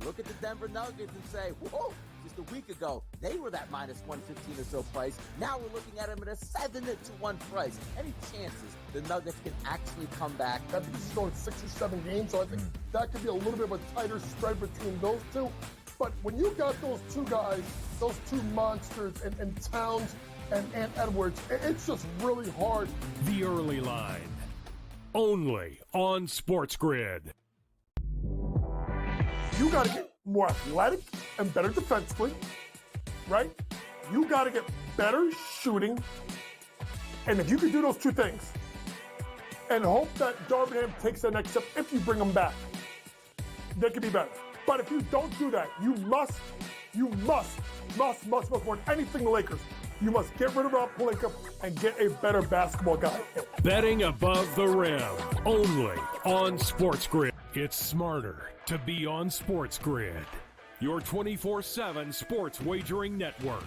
look at the Denver Nuggets and say, whoa, just a week ago, they were that minus 115 or so price. Now we're looking at them at a 7-1 price. Any chances the Nuggets can actually come back? I think this is going 6 or 7 games, so I think that could be a little bit of a tighter spread between those two. But when you got those two guys, those two monsters, and Towns and Edwards, it's just really hard. The Early Line, only on SportsGrid. You got to get more athletic and better defensively, right? You got to get better shooting. And if you can do those two things and hope that Darvingham takes the next step, if you bring them back, they could be better. But if you don't do that, you must more than anything the Lakers. You must get rid of Rob Pelinka and get a better basketball guy. Betting above the rim, only on SportsGrid. It's smarter to be on SportsGrid, your 24/7 sports wagering network.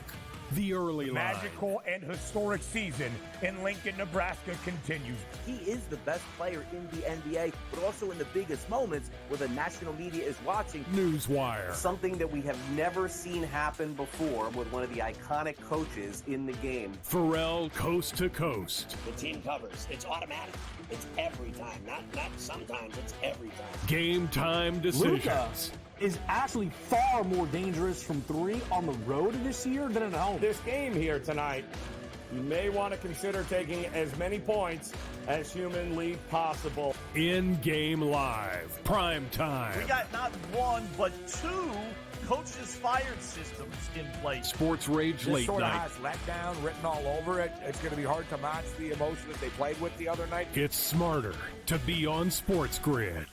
The Early Line. Magical and historic season in Lincoln, Nebraska continues. He is the best player in the NBA, but also in the biggest moments where the national media is watching. Newswire. Something that we have never seen happen before with one of the iconic coaches in the game. Pharrell, coast to coast. The team covers. It's automatic. It's every time. Not sometimes. It's every time. Game time decisions. Luka is actually far more dangerous from three on the road this year than at home. This game here tonight, you may want to consider taking as many points as humanly possible. In-game live, prime time. We got not one, but two coaches fired systems in place. Sports Rage Late Sort of Night. has letdown written all over it. It's going to be hard to match the emotion that they played with the other night. It's smarter to be on SportsGrid.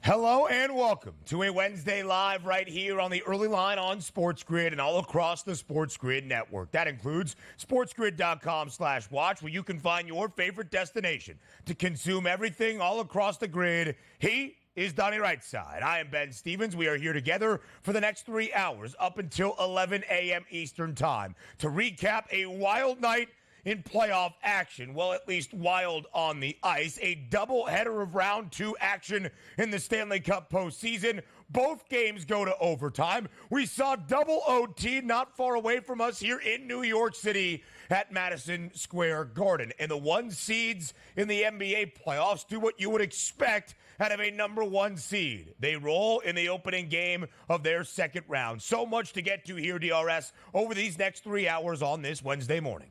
Hello and welcome to a Wednesday Live right here on the Early Line on SportsGrid and all across the SportsGrid network. That includes sportsgrid.com/watch, where you can find your favorite destination to consume everything all across the grid. He is Donnie Rightside. I am Ben Stevens. We are here together for the next 3 hours up until 11 a.m. Eastern Time to recap a wild night in playoff action. Well, at least wild on the ice. A doubleheader of round 2 action in the Stanley Cup postseason. Both games go to overtime. We saw double OT not far away from us here in New York City at Madison Square Garden. And the 1 seeds in the NBA playoffs do what you would expect out of a number 1 seed. They roll in the opening game of their second round. So much to get to here, DRS, over these next 3 hours on this Wednesday morning.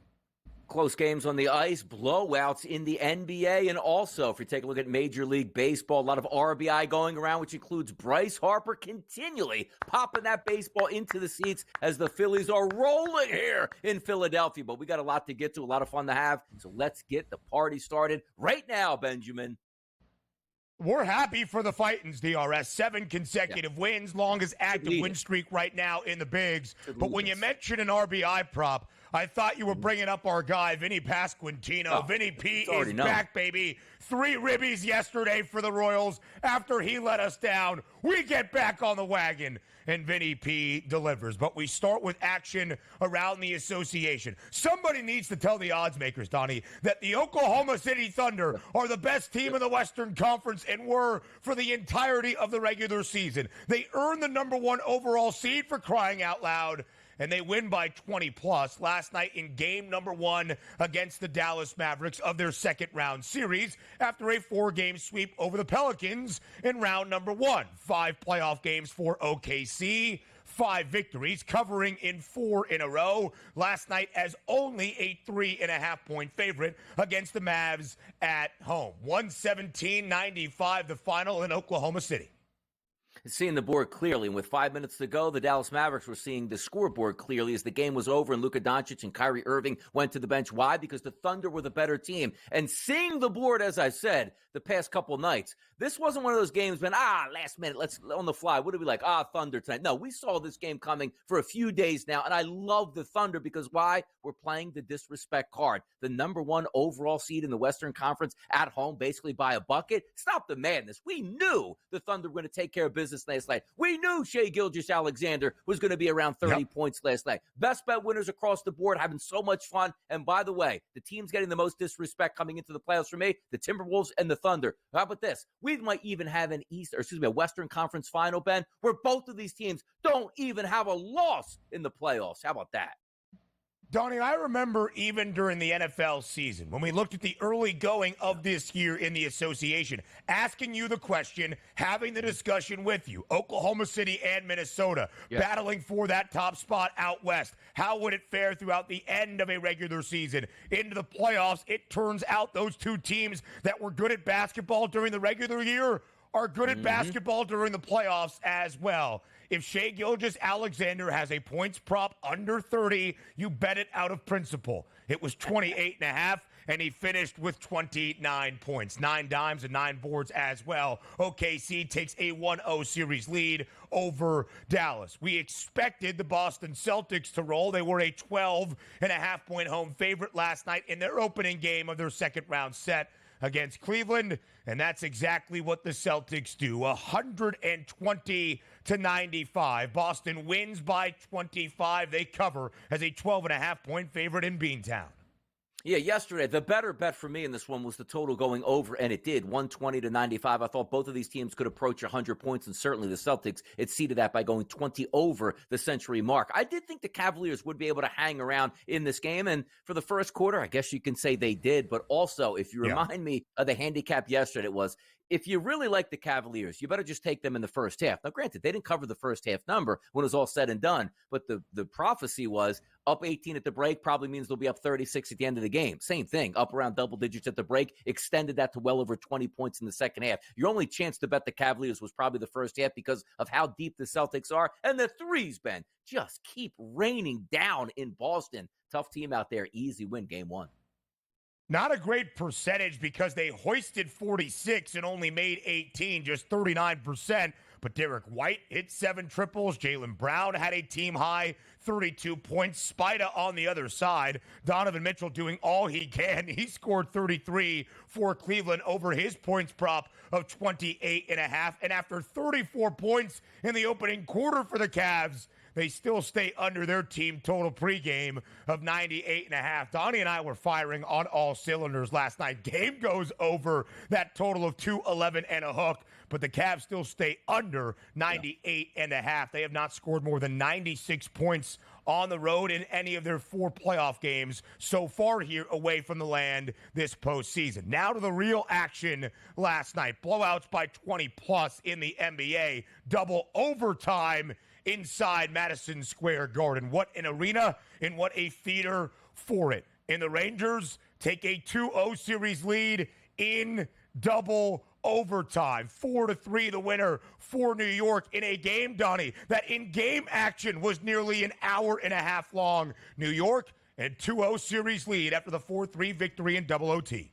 Close games on the ice, blowouts in the NBA, and also, if you take a look at Major League Baseball, a lot of RBI going around, which includes Bryce Harper continually popping that baseball into the seats as the Phillies are rolling here in Philadelphia. But we got a lot to get to, a lot of fun to have, so let's get the party started right now, Benjamin. We're happy for the Fightins, DRS. 7 consecutive wins, longest active win streak right now in the bigs. But when you mention an RBI prop, I thought you were bringing up our guy, Vinny Pasquantino. Vinny P is back, baby. 3 ribbies yesterday for the Royals. After he let us down, we get back on the wagon, and Vinny P delivers. But we start with action around the association. Somebody needs to tell the odds makers, Donnie, that the Oklahoma City Thunder are the best team in the Western Conference and were for the entirety of the regular season. They earned the number 1 overall seed, for crying out loud, and they win by 20-plus last night in game number 1 against the Dallas Mavericks of their second-round series after a 4-game sweep over the Pelicans in round number 1. 5 playoff games for OKC, 5 victories, covering in 4 in a row. Last night as only a 3.5-point favorite against the Mavs at home. 117-95 the final in Oklahoma City. Seeing the board clearly. And with 5 minutes to go, the Dallas Mavericks were seeing the scoreboard clearly as the game was over and Luka Doncic and Kyrie Irving went to the bench. Why? Because the Thunder were the better team. And seeing the board, as I said, the past couple nights, this wasn't one of those games when, last minute, let's on the fly. What do we like? Thunder tonight. No, we saw this game coming for a few days now. And I love the Thunder because why? We're playing the disrespect card. The number one overall seed in the Western Conference at home, basically by a bucket. Stop the madness. We knew the Thunder were going to take care of business last night. We knew Shai Gilgeous-Alexander was going to be around 30 points last night. Best bet winners across the board, having so much fun. And by the way, the teams getting the most disrespect coming into the playoffs for me, the Timberwolves and the Thunder. How about this? We might even have a Western Conference final, Ben, where both of these teams don't even have a loss in the playoffs. How about that? Donnie, I remember even during the NFL season, when we looked at the early going of this year in the association, asking you the question, having the discussion with you, Oklahoma City and Minnesota, battling for that top spot out west. How would it fare throughout the end of a regular season? Into the playoffs, it turns out those two teams that were good at basketball during the regular year are good at basketball during the playoffs as well. If Shai Gilgeous-Alexander has a points prop under 30, you bet it out of principle. It was 28.5, and he finished with 29 points, 9 dimes and 9 boards as well. OKC takes a 1-0 series lead over Dallas. We expected the Boston Celtics to roll. They were a 12.5-point home favorite last night in their opening game of their second round set against Cleveland, and that's exactly what the Celtics do. 120-95. Boston wins by 25. They cover as a 12.5-point favorite in Beantown. Yeah, yesterday, the better bet for me in this one was the total going over, and it did, 120-95. I thought both of these teams could approach 100 points, and certainly the Celtics exceeded that by going 20 over the century mark. I did think the Cavaliers would be able to hang around in this game, and for the first quarter, I guess you can say they did, but also, if you remind me of the handicap yesterday, it was, if you really like the Cavaliers, you better just take them in the first half. Now, granted, they didn't cover the first half number when it was all said and done, but the prophecy was up 18 at the break probably means they'll be up 36 at the end of the game. Same thing, up around double digits at the break, extended that to well over 20 points in the second half. Your only chance to bet the Cavaliers was probably the first half because of how deep the Celtics are. And the threes, Ben, just keep raining down in Boston. Tough team out there. Easy win, game one. Not a great percentage because they hoisted 46 and only made 18, just 39%. But Derek White hit 7 triples. Jaylen Brown had a team-high 32 points. Spida on the other side. Donovan Mitchell doing all he can. He scored 33 for Cleveland over his points prop of 28.5. And after 34 points in the opening quarter for the Cavs, they still stay under their team total pregame of 98.5. Donnie and I were firing on all cylinders last night. Game goes over that total of 211 and a hook, but the Cavs still stay under 98.5. They have not scored more than 96 points on the road in any of their 4 playoff games so far here away from the land this postseason. Now to the real action last night. Blowouts by 20+ in the NBA. Double overtime inside Madison Square Garden. What an arena and what a theater for it. And the Rangers take a 2-0 series lead in double overtime. 4-3 the winner for New York in a game, Donnie, that in-game action was nearly an hour and a half long. New York and 2-0 series lead after the 4-3 victory in double OT.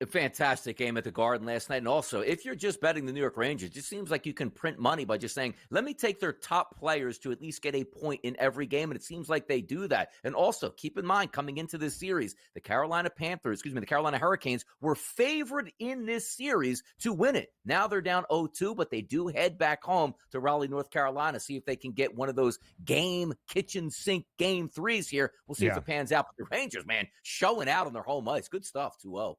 A fantastic game at the Garden last night. And also, if you're just betting the New York Rangers, it just seems like you can print money by just saying, let me take their top players to at least get a point in every game. And it seems like they do that. And also, keep in mind, coming into this series, the Carolina Hurricanes were favored in this series to win it. Now they're down 0-2, but they do head back home to Raleigh, North Carolina, see if they can get one of those kitchen sink game threes here. We'll see if it pans out. But the Rangers, man, showing out on their home ice. Good stuff, 2-0.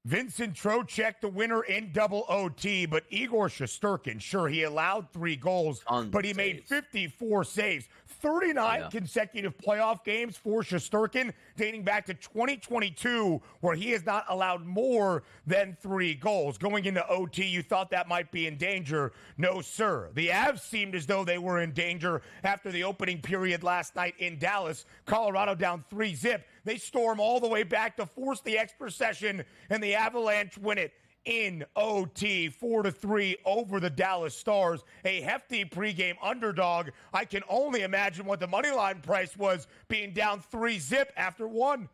Vincent Trocheck, the winner in double OT, but Igor Shesterkin, sure, he allowed 3 goals, but he made 54 saves. 39 consecutive playoff games for Shesterkin, dating back to 2022, where he has not allowed more than 3 goals. Going into OT, you thought that might be in danger. No, sir. The Avs seemed as though they were in danger after the opening period last night in Dallas. Colorado down 3-0. They storm all the way back to force the extra session, and the Avalanche win it in OT, 4-3 over the Dallas Stars. A hefty pregame underdog. I can only imagine what the money line price was, being down 3-zip after one.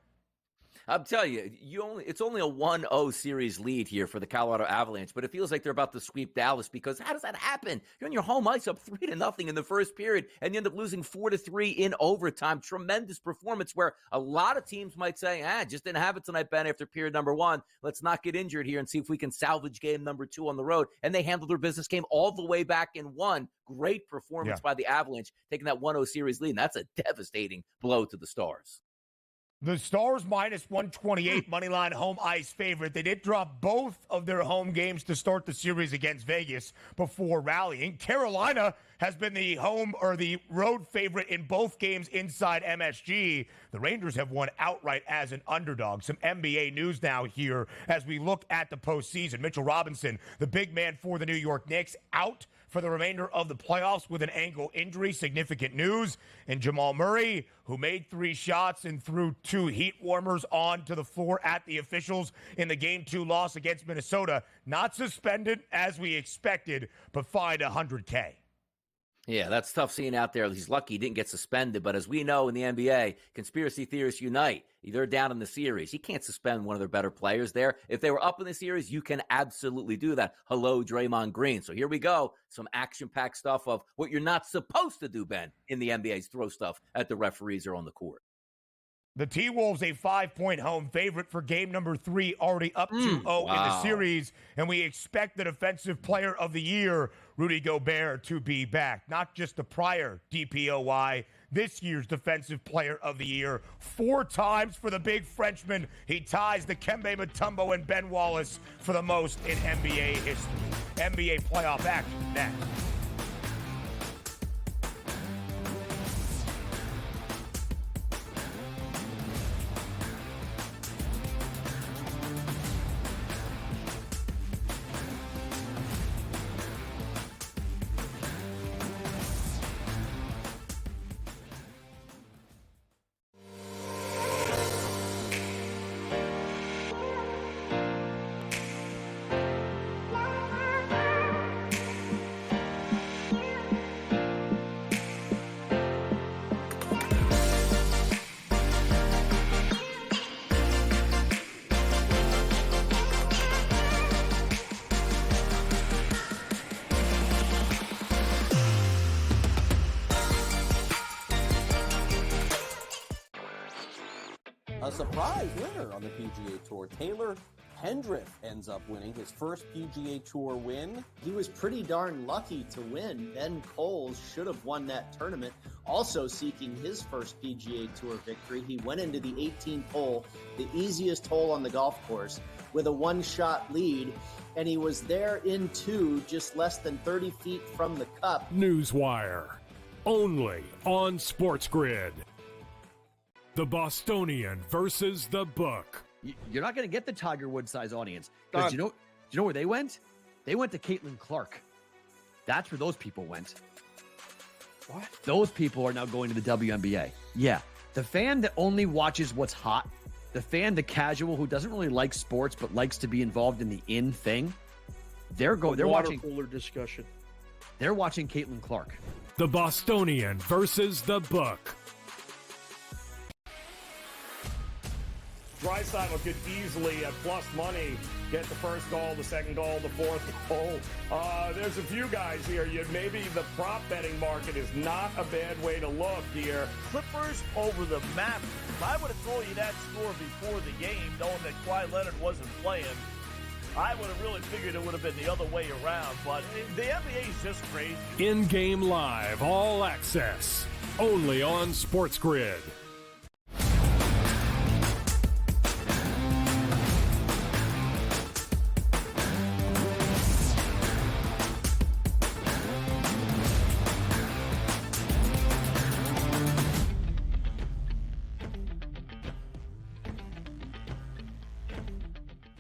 I'm telling you, it's only a 1-0 series lead here for the Colorado Avalanche, but it feels like they're about to sweep Dallas, because how does that happen? You're on your home ice up 3-0 in the first period, and you end up losing 4-3 in overtime. Tremendous performance where a lot of teams might say, just didn't have it tonight, Ben, after period number one. Let's not get injured here and see if we can salvage game number two on the road. And they handled their business, game all the way back and won. Great performance by the Avalanche, taking that 1-0 series lead, and that's a devastating blow to the Stars. The Stars minus 128 moneyline home ice favorite. They did drop both of their home games to start the series against Vegas before rallying. Carolina has been the home or the road favorite in both games inside MSG. The Rangers have won outright as an underdog. Some NBA news now here as we look at the postseason. Mitchell Robinson, the big man for the New York Knicks, out for the remainder of the playoffs with an ankle injury. Significant news. And Jamal Murray, who made 3 shots and threw 2 heat warmers onto the floor at the officials in the Game 2 loss against Minnesota, not suspended as we expected, but fined $100K. Yeah, that's tough seeing out there. He's lucky he didn't get suspended. But as we know in the NBA, conspiracy theorists unite. They're down in the series. You can't suspend one of their better players there. If they were up in the series, you can absolutely do that. Hello, Draymond Green. So here we go. Some action-packed stuff of what you're not supposed to do, Ben, in the NBA is throw stuff at the referees or on the court. The T-Wolves a 5-point home favorite for game number 3, already up 2-0 in the series. And we expect the Defensive Player of the Year, Rudy Gobert, to be back. Not just the prior DPOY, this year's Defensive Player of the Year. 4 times for the big Frenchman. He ties the Dikembe Mutombo and Ben Wallace for the most in NBA history. NBA playoff action next. A surprise winner on the PGA Tour. Taylor Pendrith ends up winning his first PGA Tour win. He was pretty darn lucky to win. Ben Coles should have won that tournament. Also seeking his first PGA Tour victory, he went into the 18th hole, the easiest hole on the golf course, with a 1-shot lead, and he was there in 2, just less than 30 feet from the cup. Newswire, only on SportsGrid. The Bostonian versus the Book. You're not going to get the Tiger Woods size audience. Because do you know where they went? They went to Caitlin Clark. That's where those people went. What? Those people are now going to the WNBA. Yeah. The fan that only watches what's hot, the fan, the casual who doesn't really like sports but likes to be involved in the in thing, they're watching cooler discussion. They're watching Caitlin Clark. The Bostonian versus the Book. Draisaitl could easily, at plus money, get the first goal, the second goal, the fourth goal. There's a few guys here. Maybe the prop betting market is not a bad way to look here. Clippers over the Mavericks. I would have told you that score before the game, knowing that Kawhi Leonard wasn't playing. I would have really figured it would have been the other way around, but the NBA is just crazy. In-game live, all access, only on SportsGrid.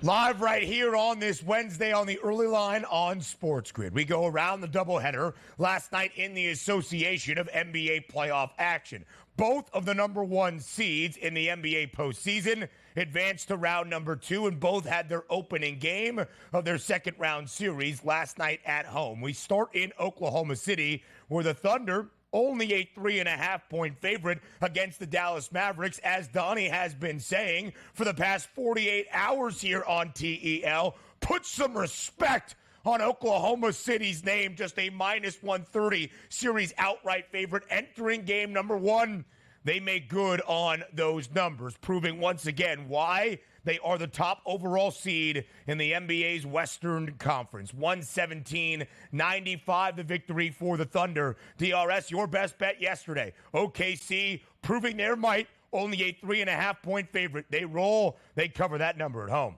Live right here on this Wednesday on the early line on SportsGrid. We go around the doubleheader last night in the association of NBA playoff action. Both of the number 1 seeds in the NBA postseason advanced to round number 2, and both had their opening game of their second round series last night at home. We start in Oklahoma City, where the Thunder, only a 3.5-point favorite against the Dallas Mavericks, as Donnie has been saying for the past 48 hours here on TEL. Put some respect on Oklahoma City's name, just a -130 series outright favorite entering game number 1. They make good on those numbers, proving once again why they are the top overall seed in the NBA's Western Conference. 117-95, the victory for the Thunder. DRS, your best bet yesterday. OKC proving their might, only a 3.5-point favorite. They roll, they cover that number at home.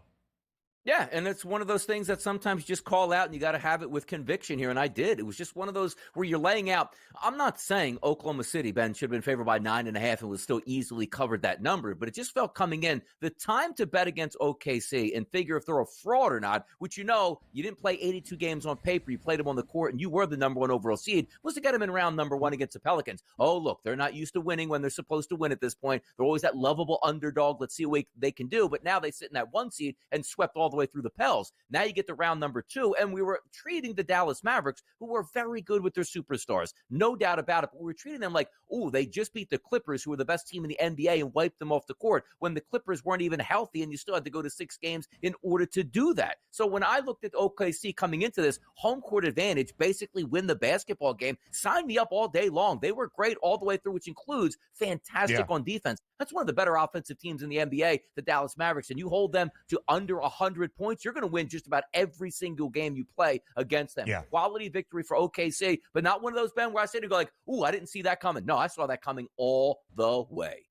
Yeah, and it's one of those things that sometimes you just call out and you got to have it with conviction here, and I did. It was just one of those where you're laying out. I'm not saying Oklahoma City, Ben, should have been favored by 9.5 and was still easily covered that number, but it just felt coming in, the time to bet against OKC and figure if they're a fraud or not, which you didn't play 82 games on paper, you played them on the court, and you were the number 1 overall seed, was to get them in round number 1 against the Pelicans. Oh, look, they're not used to winning when they're supposed to win at this point. They're always that lovable underdog. Let's see what they can do, but now they sit in that 1 seed and swept all the way through the Pels. Now you get to round number 2, and we were treating the Dallas Mavericks, who were very good with their superstars, no doubt about it, but we were treating them like, they just beat the Clippers, who were the best team in the NBA, and wiped them off the court when the Clippers weren't even healthy, and you still had to go to 6 games in order to do that. So when I looked at OKC coming into this, home court advantage, basically win the basketball game, sign me up all day long. They were great all the way through, which includes fantastic on defense. That's one of the better offensive teams in the NBA, the Dallas Mavericks, and you hold them to under 100 points, you're going to win just about every single game you play against them. Yeah. Quality victory for OKC, but not one of those, Ben, where I say to go like, I didn't see that coming. No, I saw that coming all the way.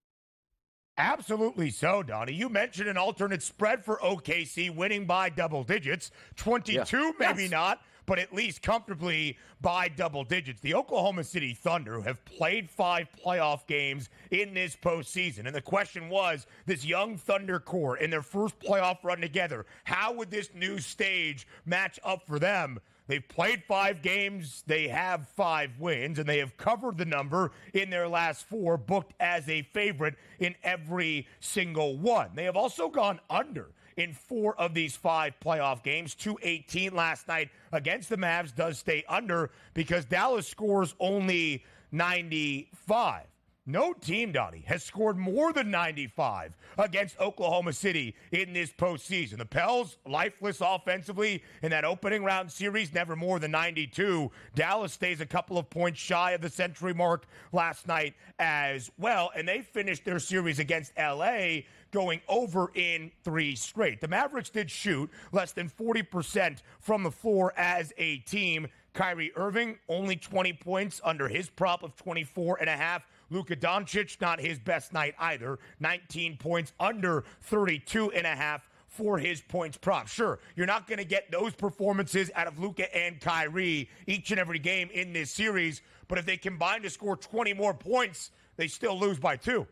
Absolutely so, Donnie. You mentioned an alternate spread for OKC winning by double digits. 22, maybe not, but at least comfortably by double digits. The Oklahoma City Thunder have played 5 playoff games in this postseason. And the question was, this young Thunder core in their first playoff run together, how would this new stage match up for them? They've played 5 games, they have 5 wins, and they have covered the number in their last 4, booked as a favorite in every single one. They have also gone under in 4 of these 5 playoff games. 218 last night against the Mavs does stay under because Dallas scores only 95. No team, Donnie, has scored more than 95 against Oklahoma City in this postseason. The Pels, lifeless offensively in that opening round series, never more than 92. Dallas stays a couple of points shy of the century mark last night as well, and they finished their series against LA going over in 3 straight. The Mavericks did shoot less than 40% from the floor as a team. Kyrie Irving, only 20 points under his prop of 24.5. Luka Doncic, not his best night either. 19 points under 32.5 for his points prop. Sure, you're not going to get those performances out of Luka and Kyrie each and every game in this series, but if they combine to score 20 more points, they still lose by 2.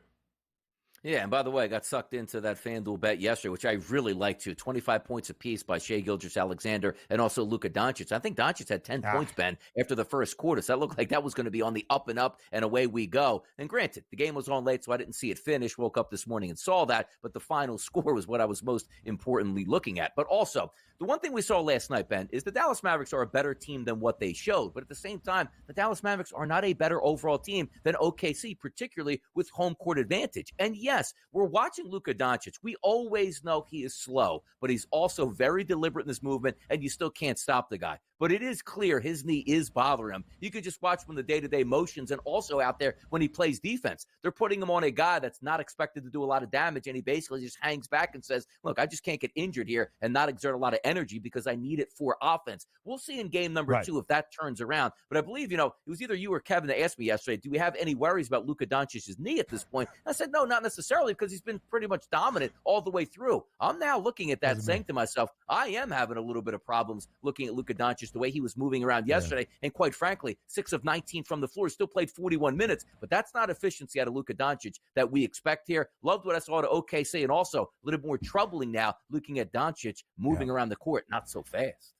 Yeah, and by the way, I got sucked into that FanDuel bet yesterday, which I really liked too. 25 points apiece by Shai Gilgeous-Alexander and also Luka Doncic. I think Doncic had 10 points, Ben, after the first quarter. So that looked like that was going to be on the up and up, and away we go. And granted, the game was on late, so I didn't see it finish. Woke up this morning and saw that, but the final score was what I was most importantly looking at. But also, the one thing we saw last night, Ben, is the Dallas Mavericks are a better team than what they showed. But at the same time, the Dallas Mavericks are not a better overall team than OKC, particularly with home court advantage. And yes, we're watching Luka Doncic. We always know he is slow, but he's also very deliberate in this movement, and you still can't stop the guy. But it is clear his knee is bothering him. You could just watch from the day-to-day motions and also out there when he plays defense. They're putting him on a guy that's not expected to do a lot of damage, and he basically just hangs back and says, look, I just can't get injured here and not exert a lot of energy because I need it for offense. We'll see in game number 2 if that turns around. But I believe, it was either you or Kevin that asked me yesterday, do we have any worries about Luka Doncic's knee at this point? And I said, no, not necessarily, because he's been pretty much dominant all the way through. I'm now looking at that saying to myself, I am having a little bit of problems looking at Luka Doncic, the way he was moving around yesterday. And quite frankly, 6 of 19 from the floor, still played 41 minutes. But that's not efficiency out of Luka Doncic that we expect here. Loved what I saw to OKC, and also a little bit more troubling now looking at Doncic moving around the court, not so fast.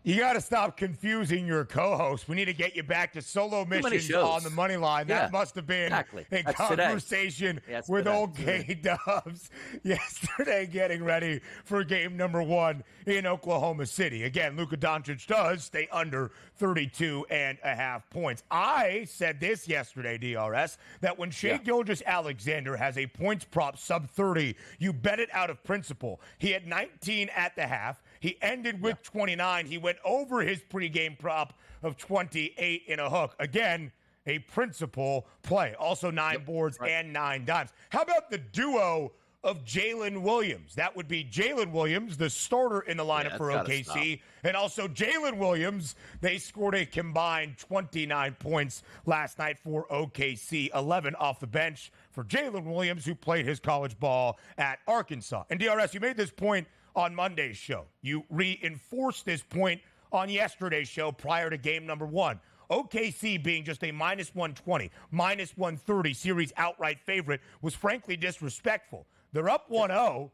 You got to stop confusing your co-host. We need to get you back to solo missions on the money line. That must have been a conversation with old K-Dubs yesterday getting ready for game number 1 in Oklahoma City. Again, Luka Doncic does stay under 32.5 points. I said this yesterday, DRS, that when Shai Gilgeous-Alexander has a points prop sub 30, you bet it out of principle. He had 19 at the half. He ended with 29. He went over his pregame prop of 28 in a hook. Again, a principal play. Also 9 boards and 9 dimes. How about the duo of Jalen Williams? That would be Jalen Williams, the starter in the lineup for OKC, and also Jalen Williams. They scored a combined 29 points last night for OKC, 11 off the bench for Jalen Williams, who played his college ball at Arkansas. And DRS, you made this point on Monday's show. You reinforced this point on yesterday's show prior to game number 1. OKC being just a minus 120, minus 130 series outright favorite was frankly disrespectful. They're up 1-0,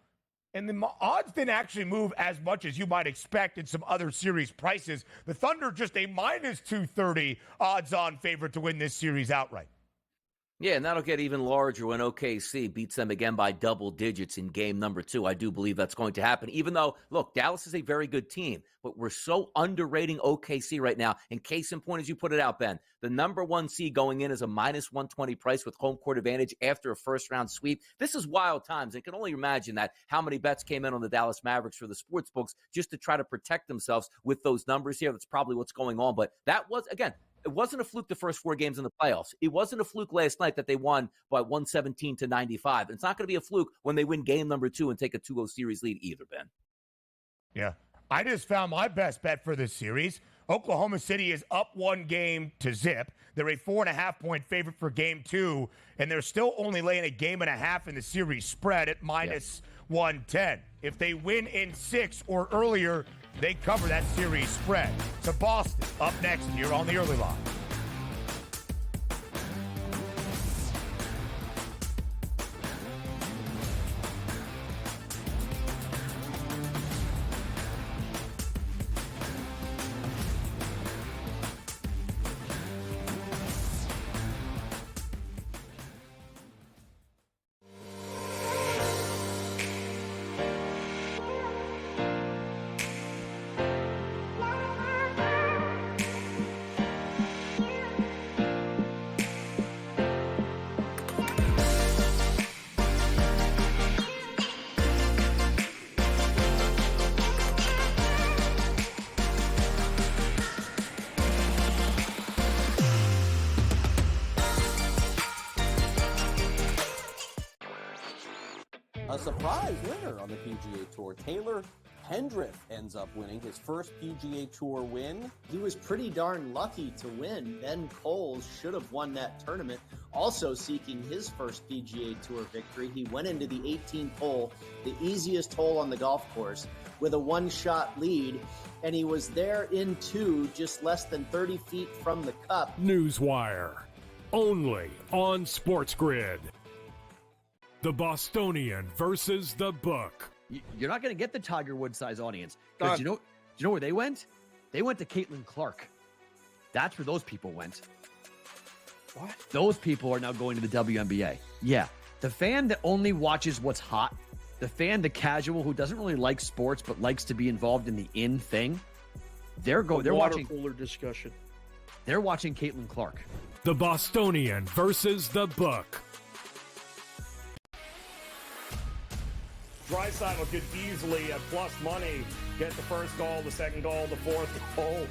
and the odds didn't actually move as much as you might expect in some other series prices. The Thunder just a minus 230 odds-on favorite to win this series outright. Yeah, and that'll get even larger when OKC beats them again by double digits in game number 2. I do believe that's going to happen, even though, look, Dallas is a very good team, but we're so underrating OKC right now. And case in point, as you put it out, Ben, the number 1 seed going in is a minus 120 price with home court advantage after a first-round sweep. This is wild times. I can only imagine that how many bets came in on the Dallas Mavericks for the sports books just to try to protect themselves with those numbers here. That's probably what's going on. But that was, again, it wasn't a fluke the first 4 games in the playoffs. It wasn't a fluke last night that they won by 117-95. It's not going to be a fluke when they win game number 2 and take a 2-0 series lead either, Ben. Yeah. I just found my best bet for this series. Oklahoma City is up 1 game to zip. They're a 4.5-point favorite for game 2, and they're still only laying a game and a half in the series spread at minus 110. If they win in 6 or earlier, they cover that series spread. So Boston up next here on the early line. A surprise winner on the PGA Tour. Taylor Hendrick ends up winning his first PGA Tour win. He was pretty darn lucky to win. Ben Coles should have won that tournament. Also seeking his first PGA Tour victory, he went into the 18th hole, the easiest hole on the golf course, with a 1-shot lead, and he was there in 2, just less than 30 feet from the cup. Newswire, only on SportsGrid. The Bostonian versus the Book. You're not going to get the Tiger Woods size audience. Because do you know where they went? They went to Caitlin Clark. That's where those people went. What? Those people are now going to the WNBA. Yeah. The fan that only watches what's hot, the fan, the casual who doesn't really like sports but likes to be involved in the in thing, they're watching cooler discussion. They're watching Caitlin Clark. The Bostonian versus the Book. Draisaitl could easily, at plus money, get the first goal, the second goal, the fourth goal.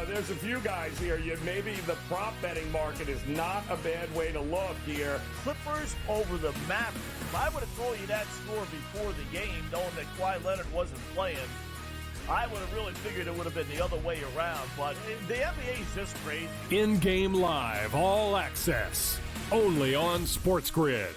There's a few guys here. Maybe the prop betting market is not a bad way to look here. Clippers over the Mavericks. I would have told you that score before the game, knowing that Kawhi Leonard wasn't playing. I would have really figured it would have been the other way around, but the NBA is just great. In-game live, all access, only on SportsGrid.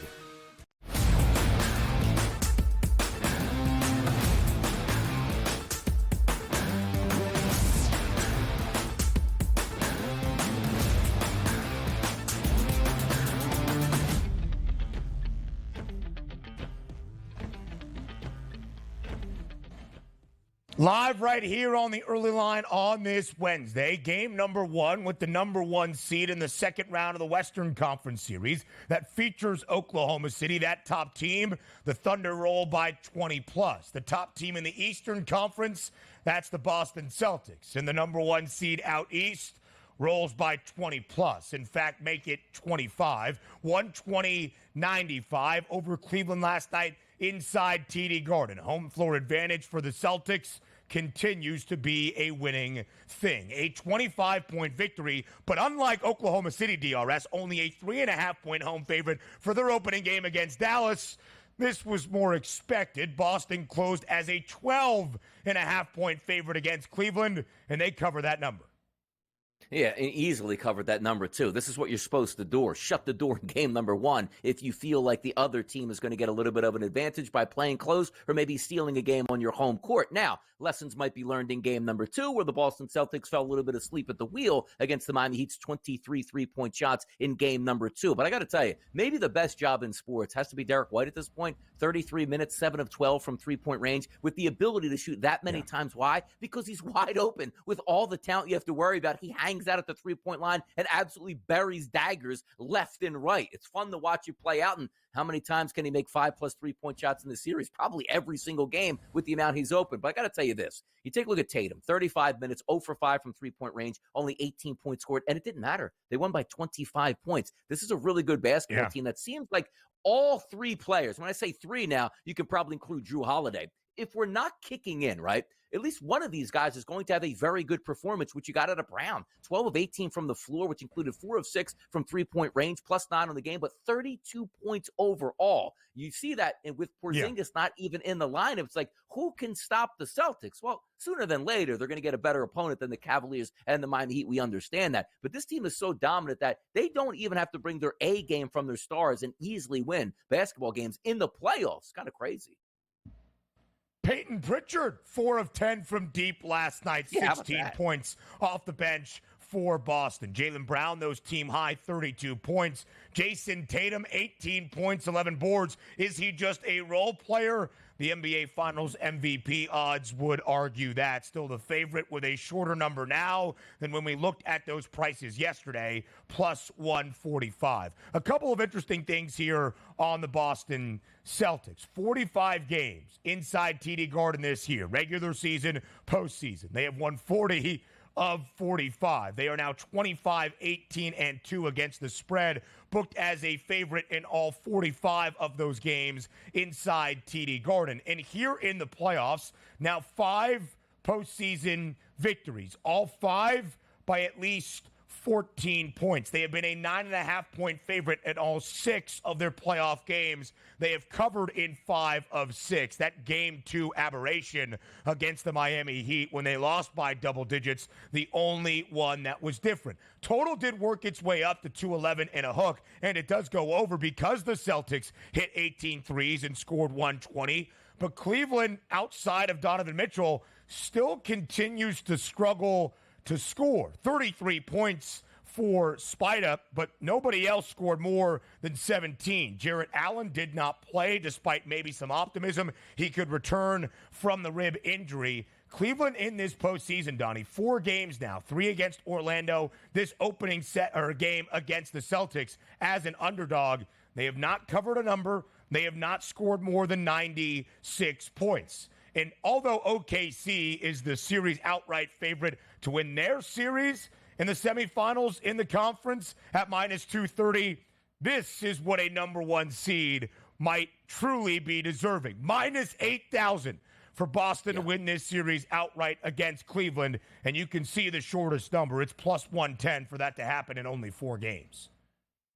Live right here on the early line on this Wednesday. Game number 1 with the number 1 seed in the second round of the Western Conference Series that features Oklahoma City. That top team, the Thunder, roll by 20+. The top team in the Eastern Conference, that's the Boston Celtics. And the number 1 seed out east rolls by 20+. In fact, make it 25. 120-95 over Cleveland last night inside TD Garden. Home floor advantage for the Celtics continues to be a winning thing. A 25-point victory, but unlike Oklahoma City, DRS, only a 3.5-point home favorite for their opening game against Dallas. This was more expected. Boston closed as a 12.5-point favorite against Cleveland, and they cover that number. Yeah, and easily covered that number, too. This is what you're supposed to do. Shut the door in game number 1 if you feel like the other team is going to get a little bit of an advantage by playing close or maybe stealing a game on your home court. Now, lessons might be learned in game number 2 where the Boston Celtics fell a little bit asleep at the wheel against the Miami Heat's 23 three-point shots in game number 2. But I got to tell you, maybe the best job in sports has to be Derek White at this point. 33 minutes, 7 of 12 from three-point range with the ability to shoot that many times. Why? Because he's wide open with all the talent you have to worry about. He hangs out at the three-point line and absolutely buries daggers left and right. It's fun to watch you play out. And how many times can he make 5+ three-point shots in the series? Probably every single game with the amount he's open. But I got to tell you this. You take a look at Tatum, 35 minutes, 0 for 5 from three-point range, only 18 points scored, and it didn't matter. They won by 25 points. This is a really good basketball team that seems like all 3 players, when I say 3 now, you can probably include Drew Holiday. If we're not kicking in, right, at least one of these guys is going to have a very good performance, which you got out of Brown. 12 of 18 from the floor, which included 4 of 6 from three-point range, +9 on the game, but 32 points overall. You see that with Porzingis not even in the lineup. It's like, who can stop the Celtics? Well, sooner than later, they're going to get a better opponent than the Cavaliers and the Miami Heat. We understand that. But this team is so dominant that they don't even have to bring their A game from their stars and easily win basketball games in the playoffs. Kind of crazy. Peyton Pritchard, 4 of 10 from deep last night, 16 points off the bench for Boston. Jaylen Brown, those team high, 32 points. Jason Tatum, 18 points, 11 boards. Is he just a role player? The NBA Finals MVP odds would argue that. Still the favorite with a shorter number now than when we looked at those prices yesterday, +145. A couple of interesting things here on the Boston Celtics. 45 games inside TD Garden this year, regular season, postseason. They have won 40 of 45. They are now 25-18-2 against the spread, booked as a favorite in all 45 of those games inside TD Garden. And here in the playoffs, now 5 postseason victories, all 5 by at least 14 points. They have been a 9.5-point favorite in all 6 of their playoff games. They have covered in 5 of 6. That game 2 aberration against the Miami Heat when they lost by double digits, the only one that was different. Total did work its way up to 211 and a hook, and it does go over because the Celtics hit 18 threes and scored 120. But Cleveland, outside of Donovan Mitchell, still continues to struggle to score. 33 points for Spida, but nobody else scored more than 17. Jarrett Allen did not play, despite maybe some optimism he could return from the rib injury. Cleveland in this postseason, Donnie, 4 games now, 3 against Orlando, this opening game against the Celtics as an underdog. They have not covered a number. They have not scored more than 96 points. And although OKC is the series outright favorite to win their series in the semifinals in the conference at -230, this is what a number 1 seed might truly be deserving. -8,000 for Boston to win this series outright against Cleveland. And you can see the shortest number. It's +110 for that to happen in only 4 games.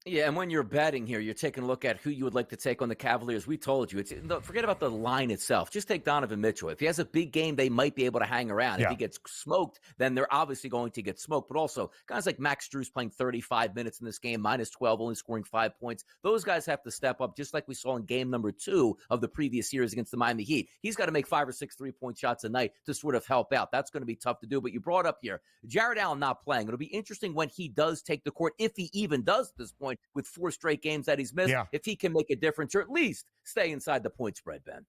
Yeah, and when you're betting here, you're taking a look at who you would like to take on the Cavaliers. We told you, forget about the line itself. Just take Donovan Mitchell. If he has a big game, they might be able to hang around. If he gets smoked, then they're obviously going to get smoked. But also, guys like Max Strus playing 35 minutes in this game, -12, only scoring 5 points. Those guys have to step up, just like we saw in game number 2 of the previous series against the Miami Heat. He's got to make 5 or 6 three-point shots a night to sort of help out. That's going to be tough to do. But you brought up here, Jarrett Allen not playing. It'll be interesting when he does take the court, if he even does at this point, with 4 straight games that he's missed, if he can make a difference or at least stay inside the point spread, Ben.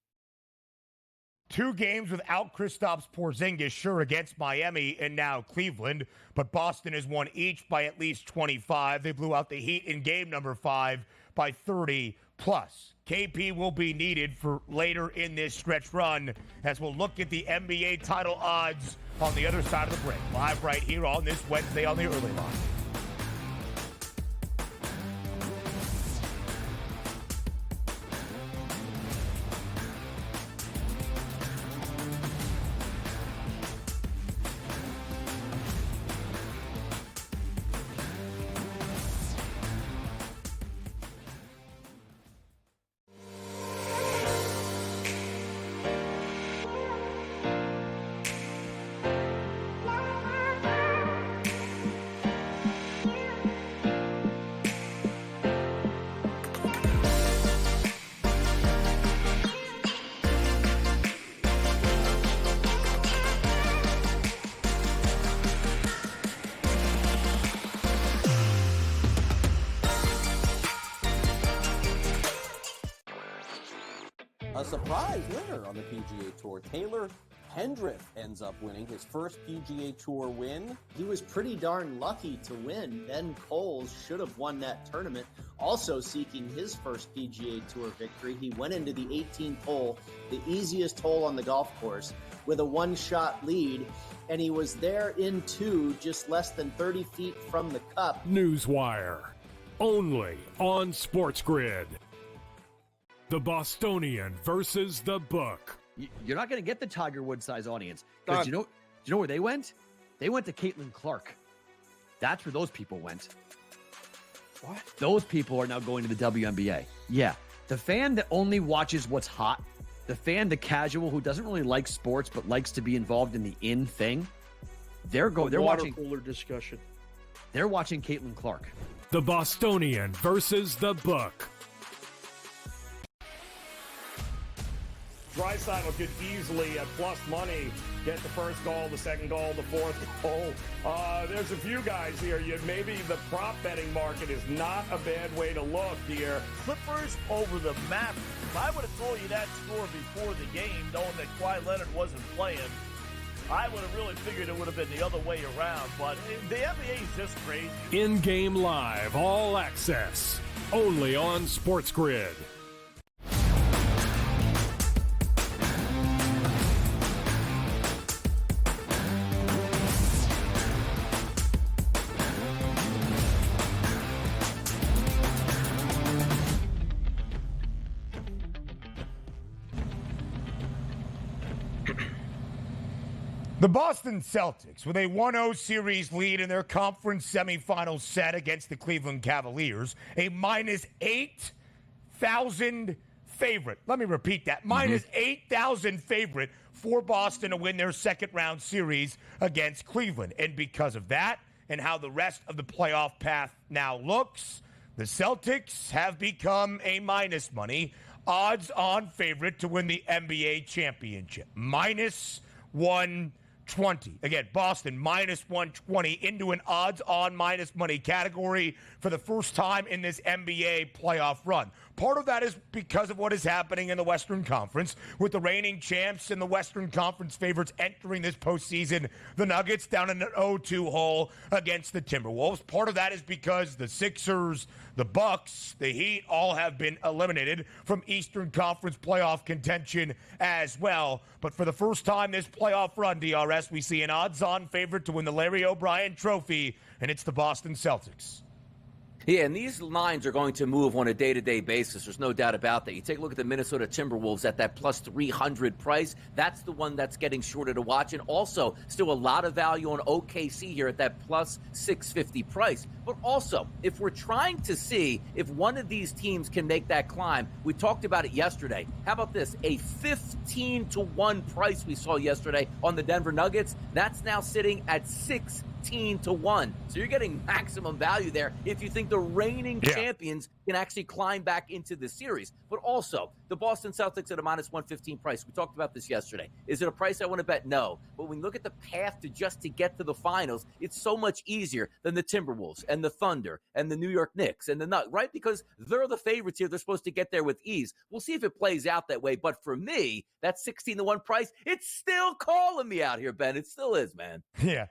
2 games without Kristaps Porzingis, sure, against Miami and now Cleveland, but Boston has won each by at least 25. They blew out the Heat in game number 5 by 30 plus. KP will be needed for later in this stretch run as we'll look at the NBA title odds on the other side of the break. Live right here on this Wednesday on the Early Line. A surprise winner on the PGA Tour. Taylor Hendrick ends up winning his first PGA Tour win. He was pretty darn lucky to win. Ben Coles should have won that tournament. Also seeking his first PGA Tour victory, he went into the 18th hole, the easiest hole on the golf course, with a one-shot lead, and he was there in 2, just less than 30 feet from the cup. Newswire, only on SportsGrid. The Bostonian versus the Book. You're not going to get the Tiger Woods size audience. Because do you know where they went? They went to Caitlin Clark. That's where those people went. What? Those people are now going to the WNBA. Yeah. The fan that only watches what's hot, the fan, the casual who doesn't really like sports but likes to be involved in the in thing, they're watching cooler discussion. They're watching Caitlin Clark. The Bostonian versus the Book. Draisaitl could easily, at plus money, get the first goal, the second goal, the fourth goal. There's a few guys here. Maybe the prop betting market is not a bad way to look here. Clippers over the Mavericks. If I would have told you that score before the game, knowing that Kawhi Leonard wasn't playing, I would have really figured it would have been the other way around. But the NBA is just crazy. In-game live, all access, only on SportsGrid. The Boston Celtics, with a 1-0 series lead in their conference semifinal set against the Cleveland Cavaliers, a minus 8,000 favorite. Let me repeat that. Minus 8,000 favorite for Boston to win their second round series against Cleveland. And because of that and how the rest of the playoff path now looks, the Celtics have become a minus money odds-on favorite to win the NBA championship. Minus 120. Again, Boston minus 120 into an odds-on minus money category for the first time in this NBA playoff run. Part of that is because of what is happening in the Western Conference with the reigning champs and the Western Conference favorites entering this postseason. The Nuggets down in an 0-2 hole against the Timberwolves. Part of that is because the Sixers, the Bucks, the Heat all have been eliminated from Eastern Conference playoff contention as well. But for the first time this playoff run, DRS, we see an odds-on favorite to win the Larry O'Brien Trophy, and it's the Boston Celtics. Yeah, and these lines are going to move on a day-to-day basis. There's no doubt about that. You take a look at the Minnesota Timberwolves at that plus 300 price. That's the one that's getting shorter to watch. And also, still a lot of value on OKC here at that plus 650 price. But also, if we're trying to see if one of these teams can make that climb, we talked about it yesterday. How about this? A 15-1 price we saw yesterday on the Denver Nuggets. That's now sitting at 16 16-1. So you're getting maximum value there if you think the reigning champions can actually climb back into the series. But also, the Boston Celtics at a minus 115 price. We talked about this yesterday. Is it a price I want to bet? No. But when you look at the path to get to the finals, it's so much easier than the Timberwolves and the Thunder and the New York Knicks and the Nuggets, right? Because they're the favorites here. They're supposed to get there with ease. We'll see if it plays out that way. But for me, that 16-1 price, it's still calling me out here, Ben. It still is, man. Yeah.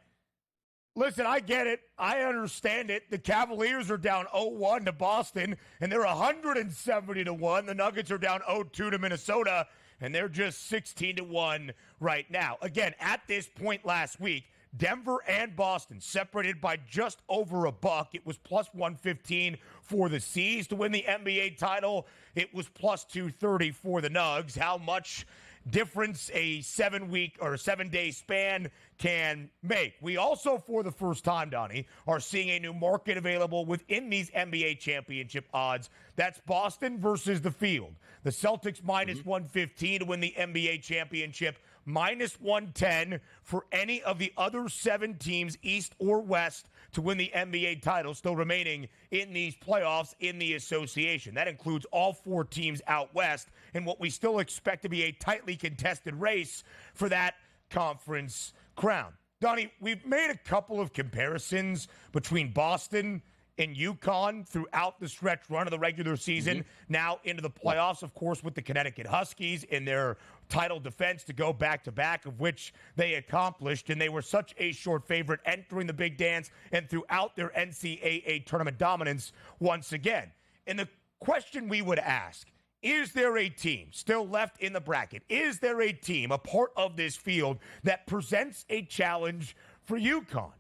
Listen, I get it. I understand it. The Cavaliers are down 0-1 to Boston, and they're 170-1. The Nuggets are down 0-2 to Minnesota, and they're just 16-1 right now. Again, at this point last week, Denver and Boston separated by just over $1. It was plus 115 for the C's to win the NBA title. It was plus 230 for the Nugs. How much difference a 7-week or 7-day span can make. We also, for the first time, Donnie, are seeing a new market available within these NBA championship odds. That's Boston versus the field. The Celtics minus 115 to win the NBA championship, minus 110 for any of the other 7 teams, East or West, to win the NBA title, still remaining in these playoffs in the association. That includes all 4 teams out West and what we still expect to be a tightly contested race for that conference crown. Donnie, we've made a couple of comparisons between Boston and UConn throughout the stretch run of the regular season, now into the playoffs, of course, with the Connecticut Huskies in their title defense to go back-to-back, of which they accomplished, and they were such a short favorite entering the big dance and throughout their NCAA tournament dominance once again. And the question we would ask, is there a team still left in the bracket? Is there a team, a part of this field, that presents a challenge for UConn?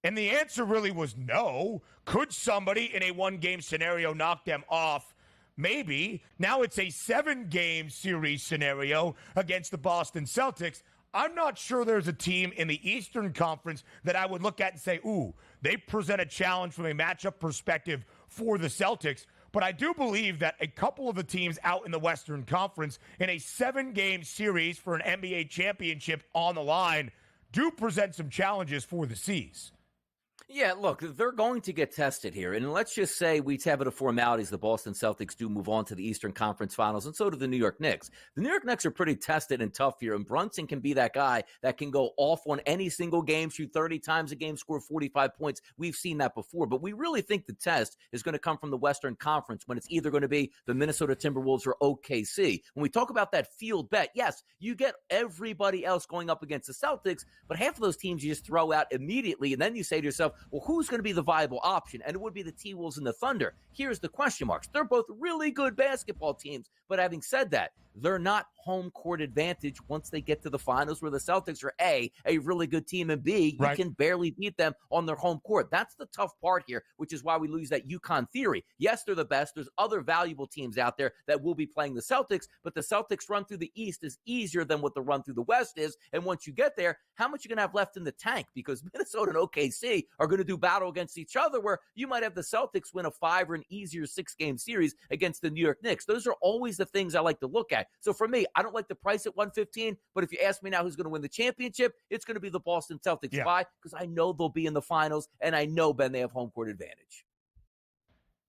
And the answer really was no. Could somebody in a 1-game scenario knock them off? Maybe. Now it's a 7-game series scenario against the Boston Celtics. I'm not sure there's a team in the Eastern Conference that I would look at and say, ooh, they present a challenge from a matchup perspective for the Celtics. But I do believe that a couple of the teams out in the Western Conference in a 7-game series for an NBA championship on the line do present some challenges for the C's. Yeah, look, they're going to get tested here. And let's just say we have it a formalities. The Boston Celtics do move on to the Eastern Conference Finals, and so do the New York Knicks. The New York Knicks are pretty tested and tough here, and Brunson can be that guy that can go off on any single game, shoot 30 times a game, score 45 points. We've seen that before. But we really think the test is going to come from the Western Conference when it's either going to be the Minnesota Timberwolves or OKC. When we talk about that field bet, yes, you get everybody else going up against the Celtics, but half of those teams you just throw out immediately, and then you say to yourself, well, who's going to be the viable option? And it would be the T-Wolves and the Thunder. Here's the question marks. They're both really good basketball teams, but having said that, they're not home court advantage once they get to the finals, where the Celtics are A, really good team, and B, you can barely beat them on their home court. That's the tough part here, which is why we lose that UConn theory. Yes, they're the best. There's other valuable teams out there that will be playing the Celtics, but the Celtics run through the East is easier than what the run through the West is. And once you get there, how much you going to have left in the tank? Because Minnesota and OKC are going to do battle against each other, where you might have the Celtics win a 5 or an easier 6-game series against the New York Knicks. Those are always the things I like to look at. So for me, I don't like the price at 115, but if you ask me now who's going to win the championship, it's going to be the Boston Celtics. Why? Because I know they'll be in the finals, and I know, Ben, they have home court advantage.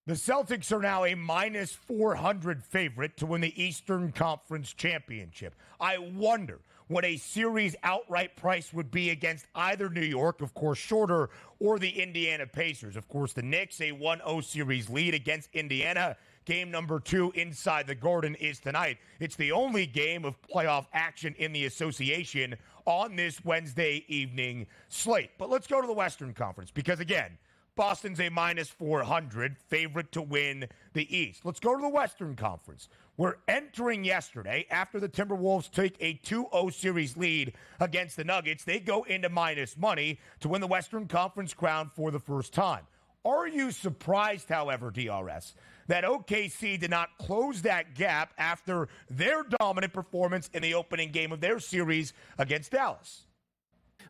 The Celtics are now a minus 400 favorite to win the Eastern Conference Championship. I wonder what a series outright price would be against either New York, of course, shorter, or the Indiana Pacers. Of course, the Knicks, a 1-0 series lead against Indiana. Game number 2 inside the Garden is tonight. It's the only game of playoff action in the association on this Wednesday evening slate. But let's go to the Western Conference because, again, Boston's a minus 400 favorite to win the East. Let's go to the Western Conference. We're entering yesterday after the Timberwolves take a 2-0 series lead against the Nuggets. They go into minus money to win the Western Conference crown for the first time. Are you surprised, however, DRS, that OKC did not close that gap after their dominant performance in the opening game of their series against Dallas?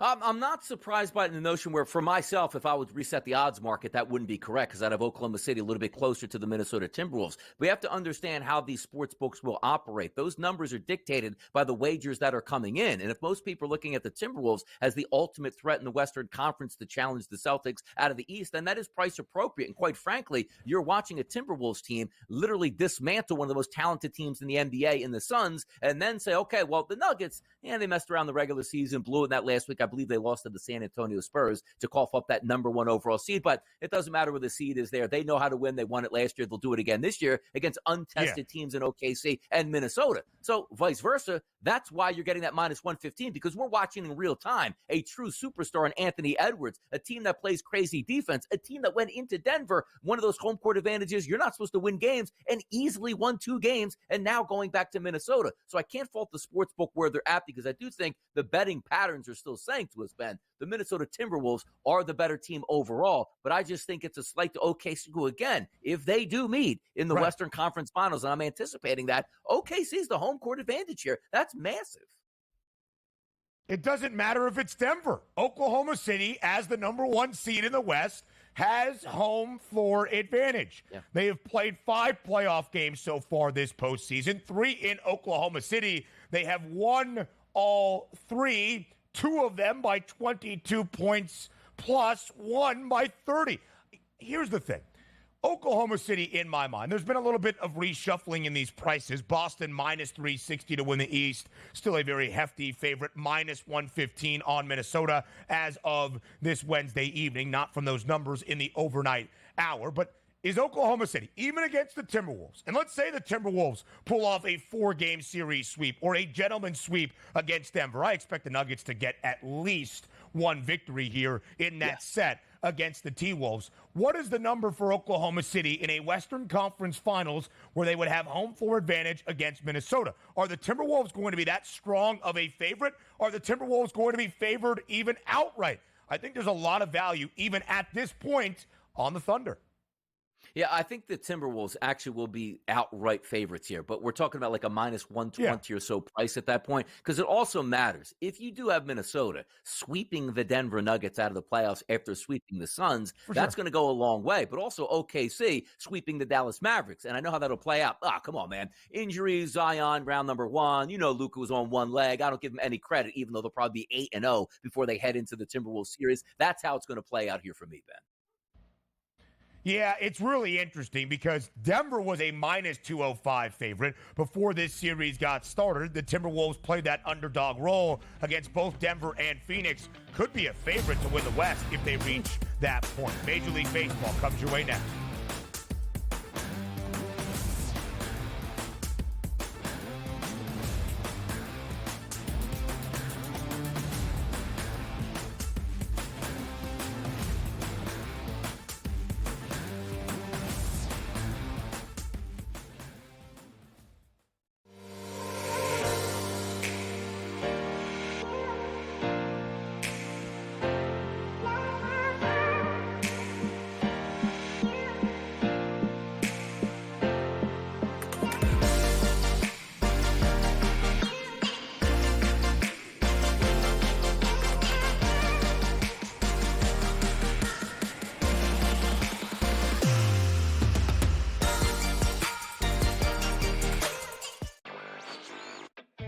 I'm not surprised by the notion where, for myself, if I would reset the odds market, that wouldn't be correct because I'd have Oklahoma City a little bit closer to the Minnesota Timberwolves. We have to understand how these sports books will operate. Those numbers are dictated by the wagers that are coming in. And if most people are looking at the Timberwolves as the ultimate threat in the Western Conference to challenge the Celtics out of the East, then that is price appropriate. And quite frankly, you're watching a Timberwolves team literally dismantle one of the most talented teams in the NBA in the Suns and then say, okay, well, the Nuggets, they messed around the regular season, blew in that last week. I believe they lost to the San Antonio Spurs to cough up that number 1 overall seed, but it doesn't matter where the seed is there. They know how to win. They won it last year. They'll do it again this year against untested teams in OKC and Minnesota. So vice versa, that's why you're getting that minus 115, because we're watching in real time a true superstar in Anthony Edwards, a team that plays crazy defense, a team that went into Denver, one of those home court advantages. You're not supposed to win games and easily won 2 games and now going back to Minnesota. So I can't fault the sports book where they're at because I do think the betting patterns are still saying to us, Ben, the Minnesota Timberwolves are the better team overall, but I just think it's a slight to OKC, who, again, if they do meet in the Western Conference Finals, and I'm anticipating that, OKC's the home court advantage here. That's massive. It doesn't matter if it's Denver. Oklahoma City, as the number 1 seed in the West, has home floor advantage. Yeah. They have played 5 playoff games so far this postseason, 3 in Oklahoma City. They have won all 3, 2 of them by 22 points plus 1 by 30. Here's the thing. Oklahoma City, in my mind, there's been a little bit of reshuffling in these prices. Boston minus 360 to win the East. Still a very hefty favorite. Minus 115 on Minnesota as of this Wednesday evening. Not from those numbers in the overnight hour. But is Oklahoma City, even against the Timberwolves, and let's say the Timberwolves pull off a 4-game series sweep or a gentleman's sweep against Denver. I expect the Nuggets to get at least 1 victory here in that set against the T-Wolves. What is the number for Oklahoma City in a Western Conference Finals where they would have home floor advantage against Minnesota? Are the Timberwolves going to be that strong of a favorite? Are the Timberwolves going to be favored even outright? I think there's a lot of value, even at this point, on the Thunder. Yeah, I think the Timberwolves actually will be outright favorites here, but we're talking about like a minus 120 or so price at that point, because it also matters. If you do have Minnesota sweeping the Denver Nuggets out of the playoffs after sweeping the Suns, that's going to go a long way, but also OKC sweeping the Dallas Mavericks, and I know how that'll play out. Come on, man. Injuries, Zion, round number 1. You know Luka was on 1 leg. I don't give him any credit, even though they'll probably be 8-0 before they head into the Timberwolves series. That's how it's going to play out here for me, Ben. Yeah, it's really interesting because Denver was a minus 205 favorite before this series got started. The Timberwolves played that underdog role against both Denver and Phoenix. Could be a favorite to win the West if they reach that point. Major League Baseball comes your way next.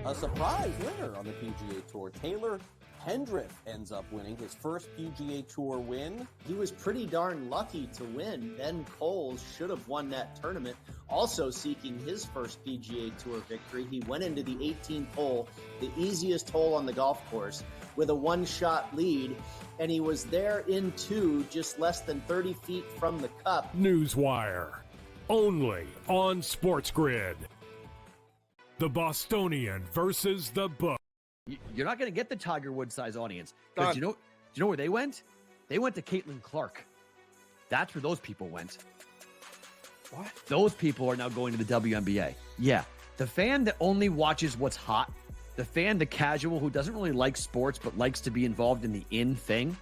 A surprise winner on the PGA Tour. Taylor Pendrith ends up winning his first PGA Tour win. He was pretty darn lucky to win. Ben Coles should have won that tournament. Also seeking his first PGA Tour victory, he went into the 18th hole, the easiest hole on the golf course, with a 1-shot lead, and he was there in 2, just less than 30 feet from the cup. Newswire, only on SportsGrid. The Bostonian versus the Book. You're not going to get the Tiger Woods size audience. Because do you know where they went? They went to Caitlin Clark. That's where those people went. What? Those people are now going to the WNBA. Yeah. The fan that only watches what's hot, the fan, the casual who doesn't really like sports but likes to be involved in the in thing,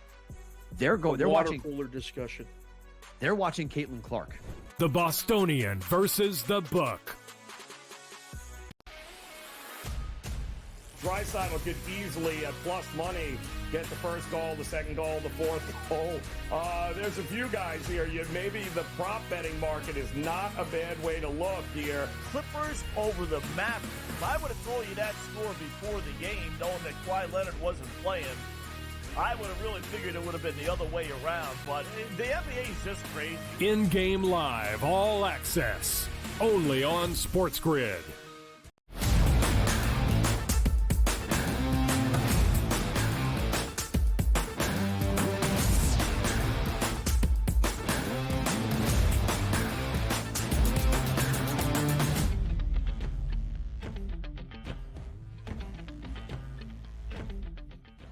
they're watching cooler discussion. They're watching Caitlin Clark. The Bostonian versus the Book. Draisaitl could easily, at plus money, get the first goal, the second goal, the fourth goal. There's a few guys here. Maybe the prop betting market is not a bad way to look here. Clippers over the Mavericks. I would have told you that score before the game, knowing that Kawhi Leonard wasn't playing. I would have really figured it would have been the other way around, but the NBA is just crazy. In-game live, all access, only on SportsGrid.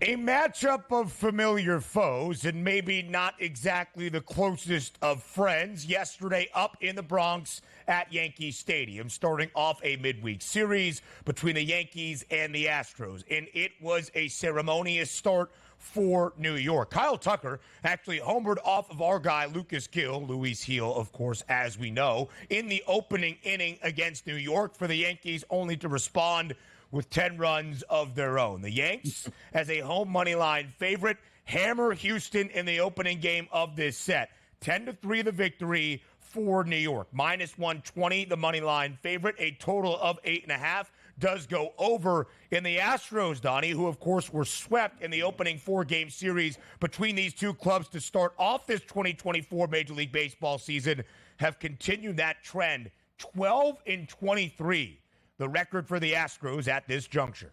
A matchup of familiar foes and maybe not exactly the closest of friends yesterday up in the Bronx at Yankee Stadium, starting off a midweek series between the Yankees and the Astros. And it was a ceremonious start for New York. Kyle Tucker actually homered off of our guy, Lucas Gill, Luis Gil, of course, as we know, in the opening inning against New York for the Yankees, only to respond with 10 runs of their own. The Yanks, as a home money line favorite, hammer Houston in the opening game of this set. 10-3 the victory for New York. Minus 120 the money line favorite. A total of 8.5 does go over in the Astros, Donnie, who, of course, were swept in the opening four-game series between these two clubs to start off this 2024 Major League Baseball season, have continued that trend. 12-23. The record for the Astros at this juncture.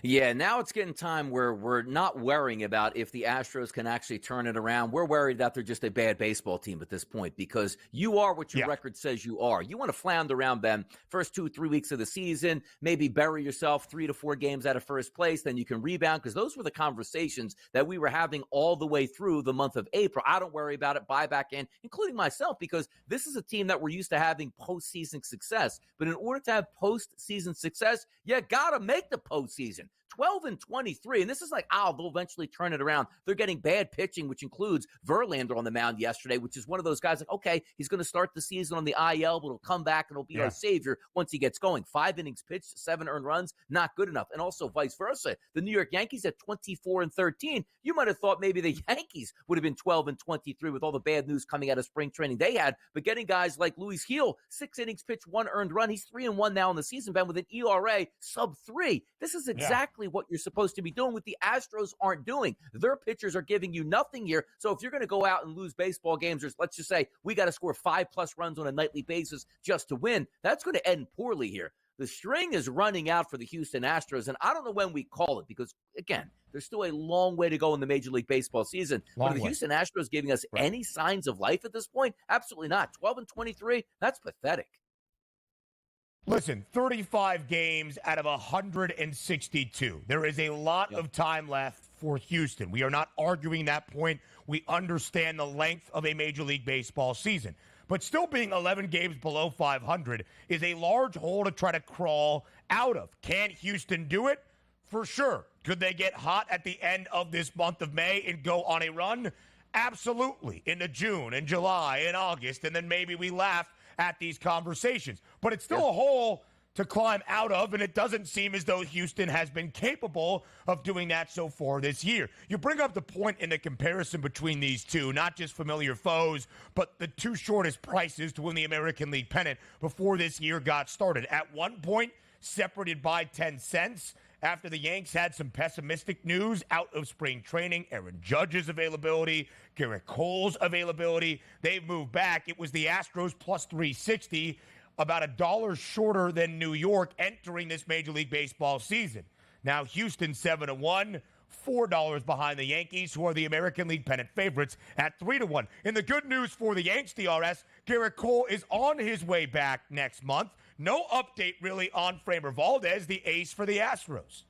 Yeah, now it's getting time where we're not worrying about if the Astros can actually turn it around. We're worried that they're just a bad baseball team at this point because you are what your record says you are. You want to flounder around them first 2-3 weeks of the season, maybe bury yourself 3 to 4 games out of first place, then you can rebound because those were the conversations that we were having all the way through the month of April. I don't worry about it, buy back in, including myself, because this is a team that we're used to having postseason success. But in order to have postseason success, you got to make the postseason. 12-23, and this is like, they'll eventually turn it around. They're getting bad pitching, which includes Verlander on the mound yesterday, which is one of those guys like, okay, he's going to start the season on the IL, but he'll come back and he'll be our savior once he gets going. 5 innings pitched, 7 earned runs, not good enough. And also vice versa. The New York Yankees at 24-13. You might have thought maybe the Yankees would have been 12-23 with all the bad news coming out of spring training they had, but getting guys like Luis Gil, 6 innings pitched, 1 earned run. He's 3-1 now in the season, Ben, with an ERA sub-3. This is exactly what you're supposed to be doing, what the Astros aren't doing. Their pitchers are giving you nothing here. So if you're going to go out and lose baseball games, or let's just say we got to score 5+ runs on a nightly basis just to win, that's going to end poorly here. The string is running out for the Houston Astros, and I don't know when we call it because, again, there's still a long way to go in the Major League Baseball season. But are the Houston Astros giving us any signs of life at this point? Absolutely not. 12-23, that's pathetic. Listen, 35 games out of 162. There is a lot of time left for Houston. We are not arguing that point. We understand the length of a Major League Baseball season. But still being 11 games below 500 is a large hole to try to crawl out of. Can Houston do it? For sure. Could they get hot at the end of this month of May and go on a run? Absolutely. Into June and July and August, and then maybe we laugh at these conversations. But it's still a hole to climb out of, and it doesn't seem as though Houston has been capable of doing that so far this year. You bring up the point in the comparison between these two, not just familiar foes, but the two shortest prices to win the American League pennant before this year got started. At one point, separated by 10 cents, after the Yanks had some pessimistic news out of spring training, Aaron Judge's availability, Garrett Cole's availability, they've moved back. It was the Astros plus 360, about $1 shorter than New York entering this Major League Baseball season. Now Houston 7-1, $4 behind the Yankees, who are the American League pennant favorites at 3-1. And the good news for the Yanks, DRS, Garrett Cole is on his way back next month. No update really on Framber Valdez, the ace for the Astros.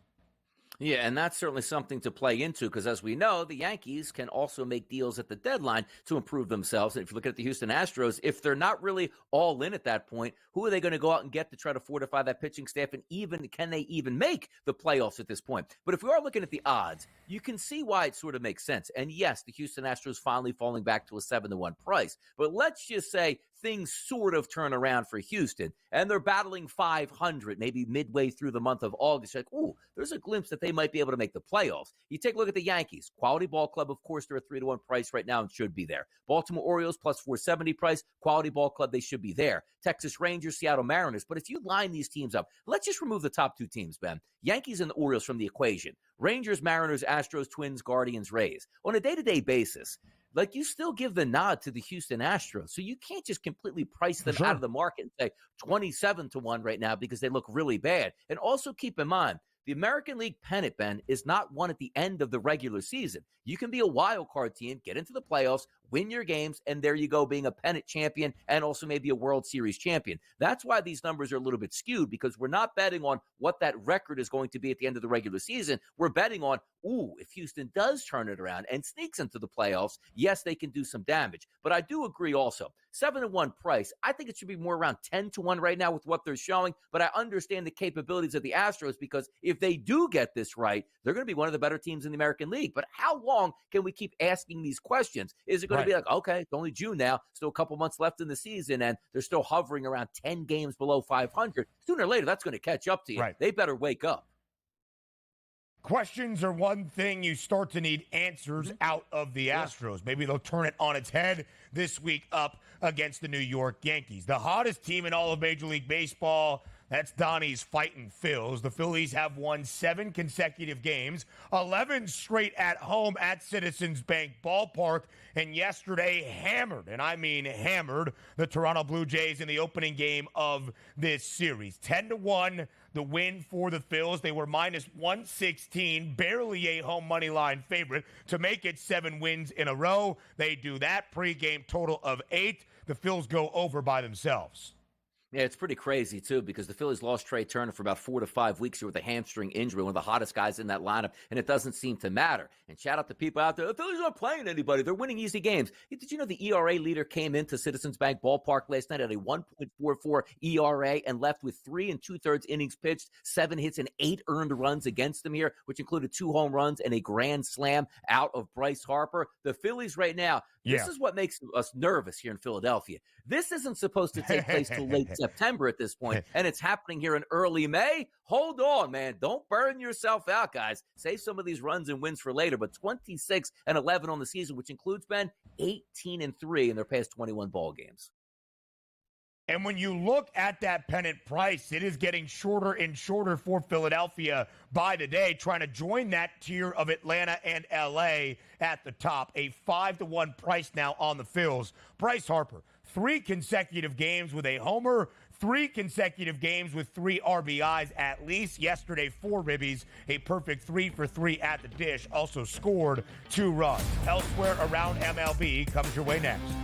Yeah, and that's certainly something to play into because, as we know, the Yankees can also make deals at the deadline to improve themselves. And if you look at the Houston Astros, if they're not really all in at that point, who are they going to go out and get to try to fortify that pitching staff? And even can they even make the playoffs at this point? But if we are looking at the odds, you can see why it sort of makes sense. And yes, the Houston Astros finally falling back to a 7-1 price. But let's just say things sort of turn around for Houston, and they're battling 500, maybe midway through the month of August. You're like, ooh, there's a glimpse that they might be able to make the playoffs. You take a look at the Yankees. Quality ball club, of course, they're a 3-1 price right now and should be there. Baltimore Orioles plus 470 price. Quality ball club, they should be there. Texas Rangers, Seattle Mariners. But if you line these teams up, let's just remove the top two teams, Ben. Yankees and the Orioles from the equation. Rangers, Mariners, Astros, Twins, Guardians, Rays. On a day-to-day basis, like, you still give the nod to the Houston Astros. So you can't just completely price them out of the market and say 27-1 right now because they look really bad. And also keep in mind, the American League pennant, Ben, is not won at the end of the regular season. You can be a wild card team, get into the playoffs, win your games, and there you go, being a pennant champion and also maybe a World Series champion. That's why these numbers are a little bit skewed, because we're not betting on what that record is going to be at the end of the regular season. We're betting on, ooh, if Houston does turn it around and sneaks into the playoffs, yes, they can do some damage. But I do agree also, 7-1 price, I think it should be more around 10-1 right now with what they're showing, but I understand the capabilities of the Astros, because if they do get this right, they're going to be one of the better teams in the American League. But how long can we keep asking these questions? Is it going to be like, okay, it's only June now, still a couple months left in the season, and they're still hovering around 10 games below 500. Sooner or later, that's going to catch up to you. They better wake up. Questions are one thing. You start to need answers out of the Astros. Maybe they'll turn it on its head this week up against the New York Yankees. The hottest team in all of Major League Baseball, that's Donnie's Fightin' Phils. The Phillies have won 7 consecutive games, 11 straight at home at Citizens Bank Ballpark, and yesterday hammered, and I mean hammered, the Toronto Blue Jays in the opening game of this series. 10-1, the win for the Phils. They were minus 116, barely a home money line favorite to make it 7 wins in a row. They do that. Pre-game total of 8. The Phils go over by themselves. Yeah, it's pretty crazy, too, because the Phillies lost Trey Turner for about 4 to 5 weeks here with a hamstring injury, one of the hottest guys in that lineup, and it doesn't seem to matter. And shout out to people out there, the Phillies aren't playing anybody. They're winning easy games. Did you know the ERA leader came into Citizens Bank Ballpark last night at a 1.44 ERA and left with 3 2/3 innings pitched, 7 hits, and 8 earned runs against them here, which included 2 home runs and a grand slam out of Bryce Harper. The Phillies right now, this is what makes us nervous here in Philadelphia. This isn't supposed to take place till late September at this point, and it's happening here in early May. Hold on, man. Don't burn yourself out, guys. Save some of these runs and wins for later, but 26-11 on the season, which includes, Ben, 18-3 in their past 21 ball games. And when you look at that pennant price, it is getting shorter and shorter for Philadelphia by the day, trying to join that tier of Atlanta and L.A. at the top. A 5-1 price now on the Phils. Bryce Harper, 3 consecutive games with a homer, 3 consecutive games with 3 RBIs at least. Yesterday, 4 ribbies, a perfect 3 for 3 at the dish. Also scored 2 runs. Elsewhere around MLB comes your way next.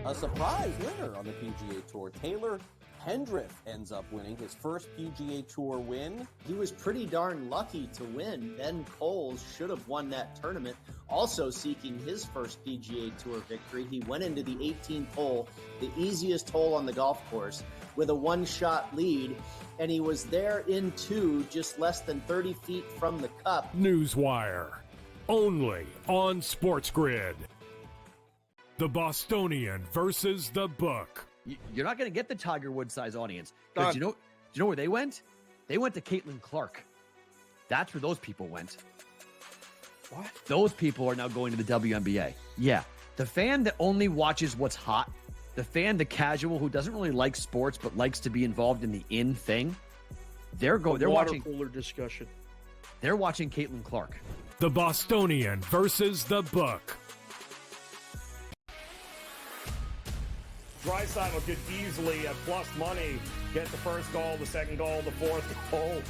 A surprise winner on the PGA Tour. Taylor Hendrick ends up winning his first PGA Tour win. He was pretty darn lucky to win. Ben Coles should have won that tournament. Also seeking his first PGA Tour victory, he went into the 18th hole, the easiest hole on the golf course, with a 1-shot lead, and he was there in 2, just less than 30 feet from the cup. Newswire, only on SportsGrid. The Bostonian versus the book. You're not going to get the Tiger Woods size audience. Because do you know where they went? They went to Caitlin Clark. That's where those people went. What? Those people are now going to the WNBA. Yeah. The fan that only watches what's hot, the fan, the casual who doesn't really like sports but likes to be involved in the in thing, they're watching cooler discussion. They're watching Caitlin Clark. The Bostonian versus the Book. Drysdale could easily, at plus money, get the first goal, the second goal, the fourth goal.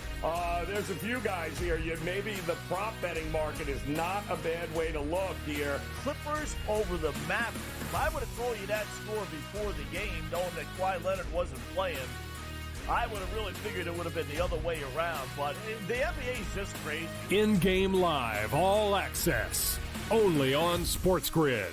There's a few guys here. Maybe the prop betting market is not a bad way to look here. Clippers over the Mavericks. If I would have told you that score before the game, knowing that Kawhi Leonard wasn't playing, I would have really figured it would have been the other way around. But the NBA is just crazy. In-game live, all access, only on SportsGrid.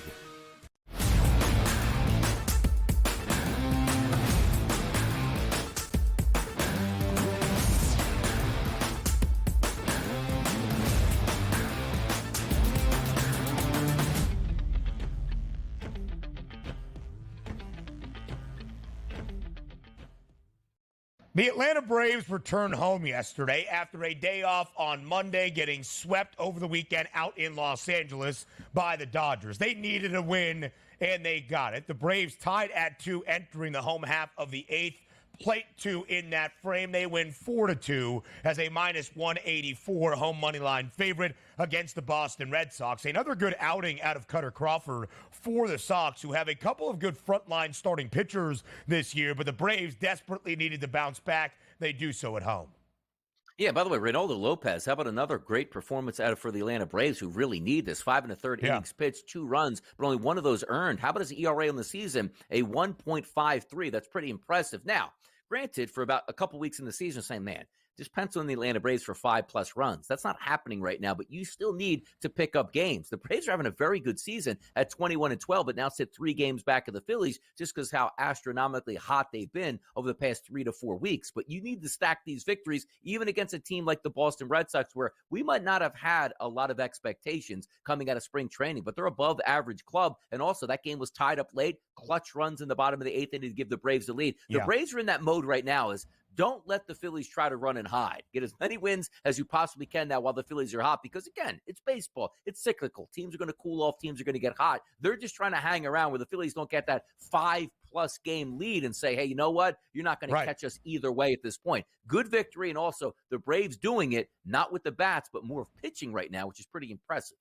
The Atlanta Braves returned home yesterday after a day off on Monday, getting swept over the weekend out in Los Angeles by the Dodgers. They needed a win, and they got it. The Braves tied at 2 entering the home half of the 8th. Plate 2 in that frame. They win 4-2 as a -184 home money line favorite against the Boston Red Sox. Another good outing out of Cutter Crawford for the Sox, who have a couple of good frontline starting pitchers this year, but the Braves desperately needed to bounce back. They do so at home. Yeah, by the way, Reynaldo Lopez, how about another great performance out of for the Atlanta Braves, who really need this? 5 1/3 innings pitched, 2 runs, but only one of those earned. How about his ERA on the season? A 1.53. That's pretty impressive. Now, granted, for about a couple weeks in the season, saying, man, just pencil in the Atlanta Braves for 5+ runs. That's not happening right now, but you still need to pick up games. The Braves are having a very good season at 21-12, but now sit 3 games back of the Phillies just because how astronomically hot they've been over the past 3 to 4 weeks. But you need to stack these victories, even against a team like the Boston Red Sox, where we might not have had a lot of expectations coming out of spring training, but they're above average club. And also, that game was tied up late. Clutch runs in the bottom of the 8th inning to give the Braves the lead. The Braves are in that mode right now is, don't let the Phillies try to run and hide. Get as many wins as you possibly can now while the Phillies are hot because, again, it's baseball. It's cyclical. Teams are going to cool off. Teams are going to get hot. They're just trying to hang around where the Phillies don't get that 5+ game lead and say, hey, you know what? You're not going to catch us either way at this point. Good victory, and also the Braves doing it, not with the bats, but more of pitching right now, which is pretty impressive.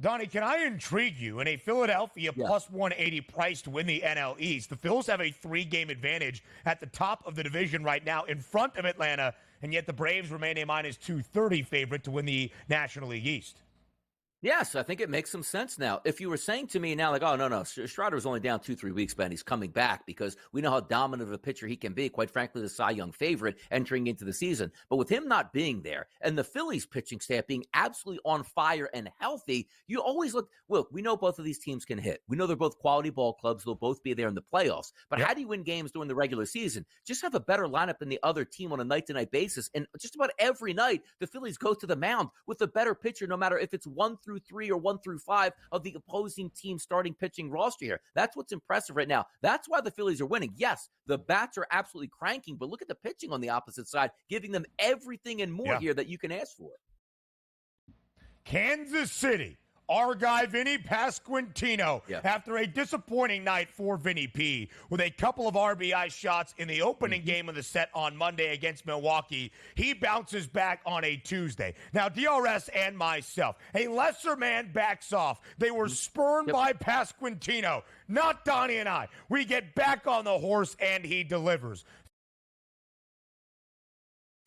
Donnie, can I intrigue you? In a Philadelphia plus 180 price to win the NL East, the Phils have a 3-game advantage at the top of the division right now in front of Atlanta, and yet the Braves remain a -230 favorite to win the National League East. Yes, I think it makes some sense now. If you were saying to me now, like, oh, no, Strider was only down 2-3 weeks, but he's coming back because we know how dominant of a pitcher he can be. Quite frankly, the Cy Young favorite entering into the season. But with him not being there and the Phillies pitching staff being absolutely on fire and healthy, you always look, we know both of these teams can hit. We know they're both quality ball clubs. They'll both be there in the playoffs. But how do you win games during the regular season? Just have a better lineup than the other team on a night-to-night basis. And just about every night, the Phillies go to the mound with a better pitcher, no matter if it's 1-3 or 1-5 of the opposing team starting pitching roster here. That's what's impressive right now. That's why the Phillies are winning. Yes, the bats are absolutely cranking, but look at the pitching on the opposite side, giving them everything and more here that you can ask for. Kansas City, our guy Vinny Pasquantino, after a disappointing night for Vinny P, with a couple of RBI shots in the opening game of the set on Monday against Milwaukee, he bounces back on a Tuesday. Now, DRS and myself, a lesser man backs off. They were spurned by Pasquantino, not Donnie and I. We get back on the horse, and he delivers.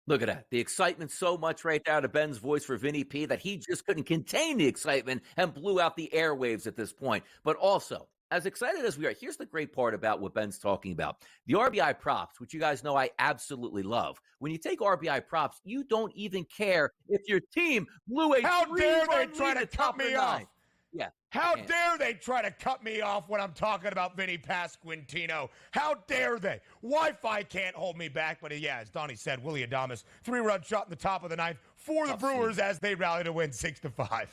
Look at that. The excitement so much right there to Ben's voice for Vinny P that he just couldn't contain the excitement and blew out the airwaves at this point. But also, as excited as we are, here's the great part about what Ben's talking about. The RBI props, which you guys know I absolutely love. When you take RBI props, you don't even care if your team blew a How dare they try to cut cut me off? Yeah. How dare they try to cut me off when I'm talking about Vinny Pasquantino? How dare they? Wi-Fi can't hold me back, but as Donnie said, Willie Adames, 3-run shot in the top of the 9th for the Brewers as they rally to win 6-5.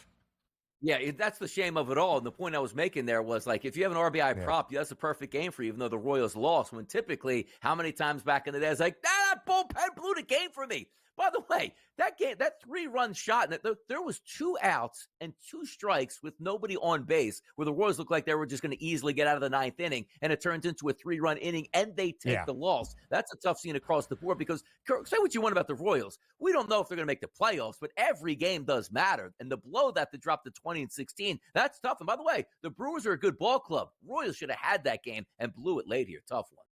Yeah, that's the shame of it all. And the point I was making there was, like, if you have an RBI prop, that's a perfect game for you, even though the Royals lost, when typically, how many times back in the day, it's like, that bullpen blew the game for me. By the way, that game, that 3-run shot, and there was 2 outs and 2 strikes with nobody on base, where the Royals looked like they were just going to easily get out of the 9th inning, and it turns into a 3-run inning, and they take the loss. That's a tough scene across the board because, say what you want about the Royals, we don't know if they're going to make the playoffs, but every game does matter. And the blow that they dropped to 20-16, that's tough. And by the way, the Brewers are a good ball club. Royals should have had that game and blew it late here. Tough one.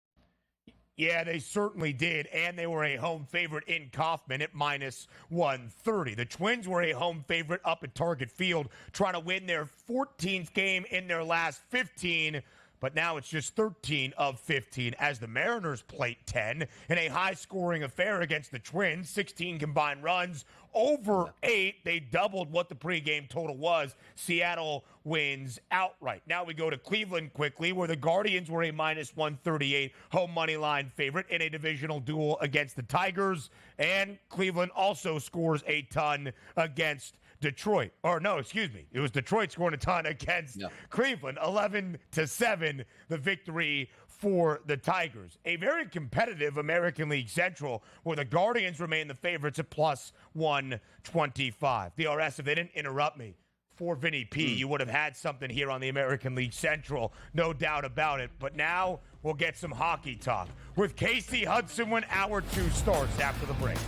Yeah, they certainly did, and they were a home favorite in Kauffman at -130. The Twins were a home favorite up at Target Field, trying to win their 14th game in their last 15, but now it's just 13 of 15 as the Mariners plate 10 in a high-scoring affair against the Twins, 16 combined runs, over 8. They doubled what the pregame total was. Seattle wins outright. Now we go to Cleveland quickly, where the Guardians were a -138 home money line favorite in a divisional duel against the Tigers, and Cleveland also scores a ton against Detroit. Or no, excuse me. It was Detroit scoring a ton against Cleveland. 11-7, the victory for the Tigers. A very competitive American League Central, where the Guardians remain the favorites at +125. DRS, if they didn't interrupt me for Vinny P, you would have had something here on the American League Central, no doubt about it. But now we'll get some hockey talk with Casey Hudson when Hour 2 starts after the break.